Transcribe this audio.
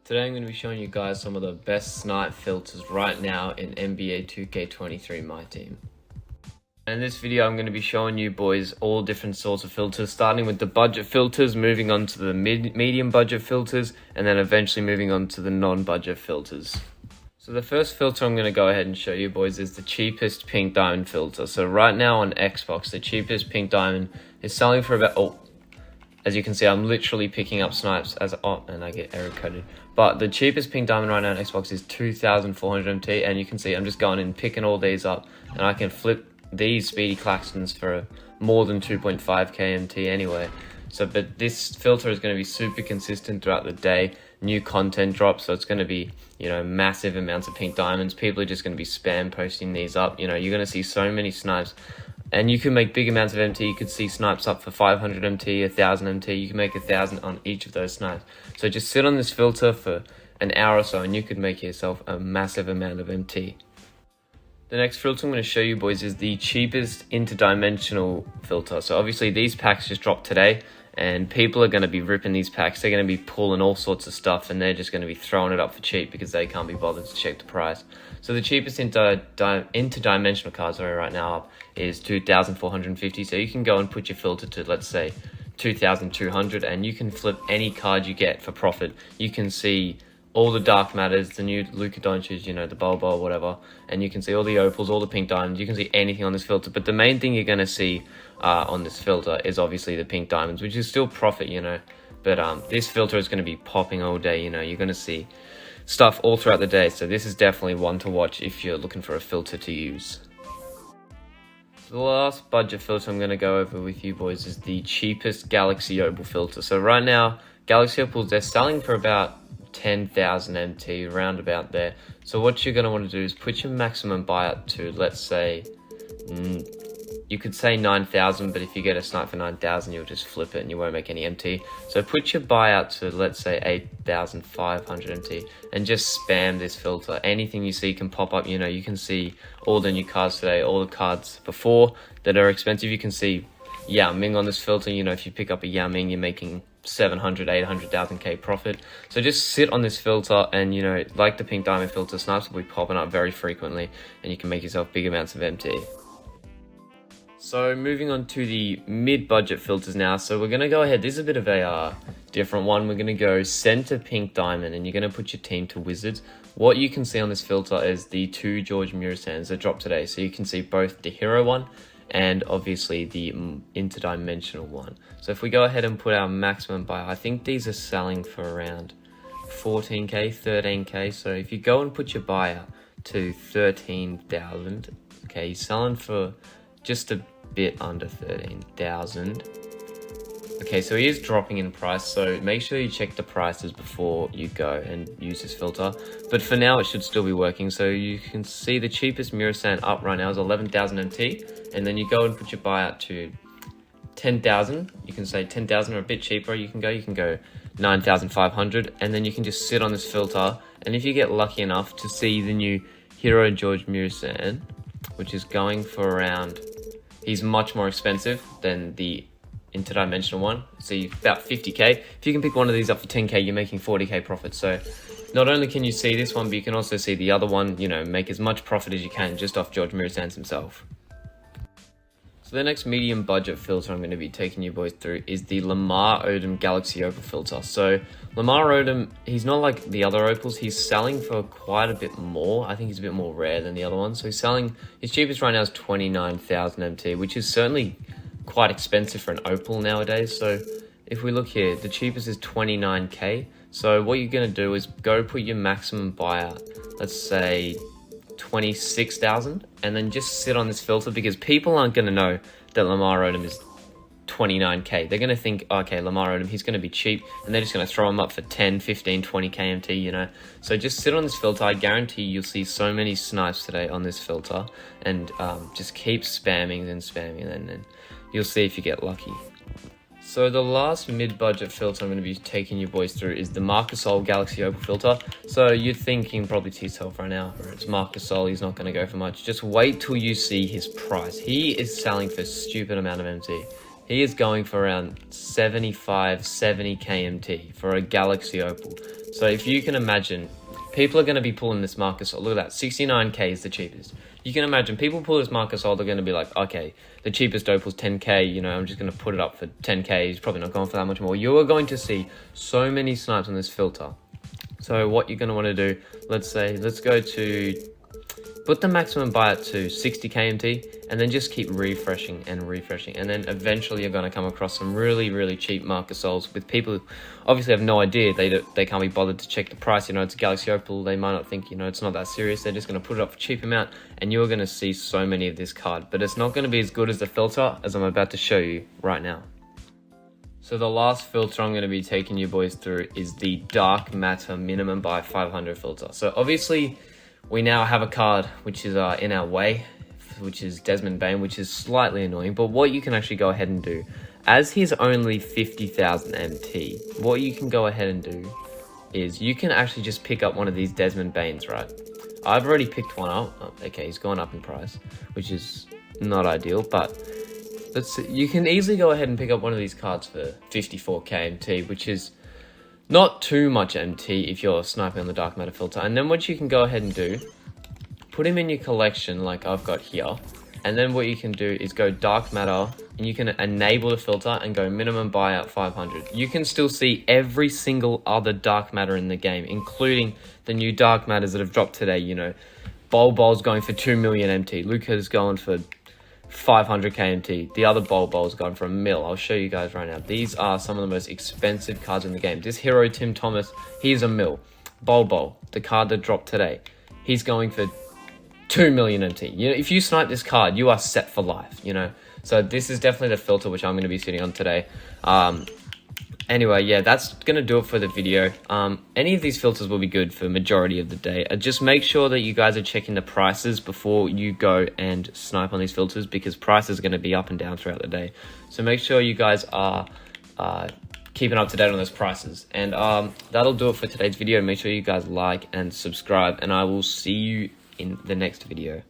Today I'm going to be showing you guys some of the best snipe filters right now in NBA2K23 MyTeam. In this video I'm going to be showing you boys all different sorts of filters, starting with the budget filters, moving on to the medium budget filters, and then eventually moving on to the non-budget filters. So the first filter I'm going to go ahead and show you boys is the cheapest pink diamond filter. So right now on Xbox, the cheapest pink diamond is selling for about, as you can see, I'm literally picking up snipes and I get error coded. But the cheapest pink diamond right now on Xbox is 2,400 MT, and you can see I'm just going and picking all these up, and I can flip these speedy claxons for more than 2.5k MT anyway. But this filter is going to be super consistent throughout the day. New content drops, so it's going to be, massive amounts of pink diamonds. People are just going to be spam posting these up. You're going to see so many snipes. And you can make big amounts of MT. You could see snipes up for 500 MT, 1000 MT. You can make 1000 on each of those snipes. So just sit on this filter for an hour or so and you could make yourself a massive amount of MT. The next filter I'm going to show you boys is the cheapest interdimensional filter. So obviously these packs just dropped today and people are going to be ripping these packs. They're going to be pulling all sorts of stuff and they're just going to be throwing it up for cheap because they can't be bothered to check the price. So the cheapest interdimensional cards right now up is 2,450. So you can go and put your filter to, let's say, 2,200 and you can flip any card you get for profit. You can see all the dark matters, the new Luka Doncic, the Bobo, whatever, and you can see all the opals, all the pink diamonds. You can see anything on this filter, but the main thing you're going to see on this filter is obviously the pink diamonds, which is still profit, but this filter is going to be popping all day. You're going to see stuff all throughout the day, so this is definitely one to watch if you're looking for a filter to use. So the last budget filter I'm going to go over with you boys is the cheapest Galaxy Opal filter. So right now, Galaxy Opals, they're selling for about 10,000 MT, around about there. So what you're going to want to do is put your maximum buyout to, let's say, you could say 9,000, but if you get a snipe for 9,000, you'll just flip it and you won't make any MT. So put your buyout to, let's say, 8,500 MT and just spam this filter. Anything you see can pop up. You can see all the new cards today, all the cards before that are expensive. You can see Yao Ming on this filter. If you pick up a Yao Ming, you're making 700, 800,000 K profit. So just sit on this filter and, like the pink diamond filter, snipes will be popping up very frequently and you can make yourself big amounts of MT. So moving on to the mid-budget filters now. So we're going to go ahead. This is a bit of a different one. We're going to go center pink diamond and you're going to put your team to wizards. What you can see on this filter is the two George Murasands that dropped today. So you can see both the hero one and obviously the interdimensional one. So if we go ahead and put our maximum buy, I think these are selling for around 14k, 13k. So if you go and put your buyer to 13,000, okay, you're selling for just a bit under 13,000. Okay, so he is dropping in price, so make sure you check the prices before you go and use this filter. But for now, it should still be working. So you can see the cheapest Murasan up right now is 11,000 MT, and then you go and put your buyout to 10,000. You can say 10,000 or a bit cheaper. You can go 9,500, and then you can just sit on this filter. And if you get lucky enough to see the new Hero George Murasan, which is going for around, he's much more expensive than the interdimensional one, see about 50k. If you can pick one of these up for 10k, you're making 40k profit. So not only can you see this one, but you can also see the other one, make as much profit as you can just off George Murasands himself. So the next medium budget filter I'm going to be taking you boys through is the Lamar Odom Galaxy Opal filter. So Lamar Odom, he's not like the other opals. He's selling for quite a bit more. I think he's a bit more rare than the other ones. So he's selling, his cheapest right now is 29,000 MT, which is certainly quite expensive for an opal nowadays. So if we look here, the cheapest is 29k. So what you're going to do is go put your maximum buyout, let's say 26,000, and then just sit on this filter because people aren't going to know that Lamar Odom is 29k. They're going to think, okay, Lamar Odom, he's going to be cheap, and they're just going to throw him up for 10, 15, 20k MT, So just sit on this filter. I guarantee you'll see so many snipes today on this filter, and just keep spamming and then you'll see if you get lucky. So the last mid-budget filter I'm going to be taking you boys through is the Marcus Gasol Galaxy Opal filter. So you're thinking probably to yourself right now, it's Marcus Gasol, he's not going to go for much. Just wait till you see his price. He is selling for a stupid amount of MT. he is going for around 75, 70 KMT for a Galaxy Opal. So if you can imagine, people are going to be pulling this Marcus. Look at that, 69k is the cheapest. You can imagine people pull this Marcus, they're going to be like, okay, the cheapest Opal's 10k, you know, I'm just going to put it up for 10k. He's probably not going for that much more. You are going to see so many snipes on this filter. So what you're going to want to do, let's go to, put the maximum buyout to 60 KMT, and then just keep refreshing and refreshing. And then eventually you're going to come across some really, really cheap Marcus Souls with people who obviously have no idea. They can't be bothered to check the price. You know, it's a Galaxy Opal. They might not think, you know, it's not that serious. They're just going to put it up for a cheap amount, and you're going to see so many of this card. But it's not going to be as good as the filter as I'm about to show you right now. So the last filter I'm going to be taking you boys through is the Dark Matter minimum buy 500 filter. So obviously we now have a card which is in our way, which is Desmond Bane, which is slightly annoying. But what you can actually go ahead and do, as he's only 50,000 MT, what you can go ahead and do is you can actually just pick up one of these Desmond Banes, right? I've already picked one up. Oh, okay, he's gone up in price, which is not ideal, but you can easily go ahead and pick up one of these cards for 54k MT, which is not too much MT if you're sniping on the Dark Matter filter. And then what you can go ahead and do, put him in your collection like I've got here. And then what you can do is go Dark Matter, and you can enable the filter and go minimum buyout 500. You can still see every single other Dark Matter in the game, including the new Dark Matters that have dropped today. You know, Bol's going for 2 million MT. Luca's going for 500 KMT. The other Bol's gone for a mil. I'll show you guys right now. These are some of the most expensive cards in the game. This hero Tim Thomas, he's a mil. Bol, the card that dropped today, he's going for 2 million MT. You know, if you snipe this card, you are set for life, you know. So this is definitely the filter which I'm going to be sitting on today. Anyway, yeah, that's going to do it for the video. Any of these filters will be good for majority of the day. Just make sure that you guys are checking the prices before you go and snipe on these filters, because prices are going to be up and down throughout the day. So make sure you guys are keeping up to date on those prices. And that'll do it for today's video. Make sure you guys like and subscribe, and I will see you in the next video.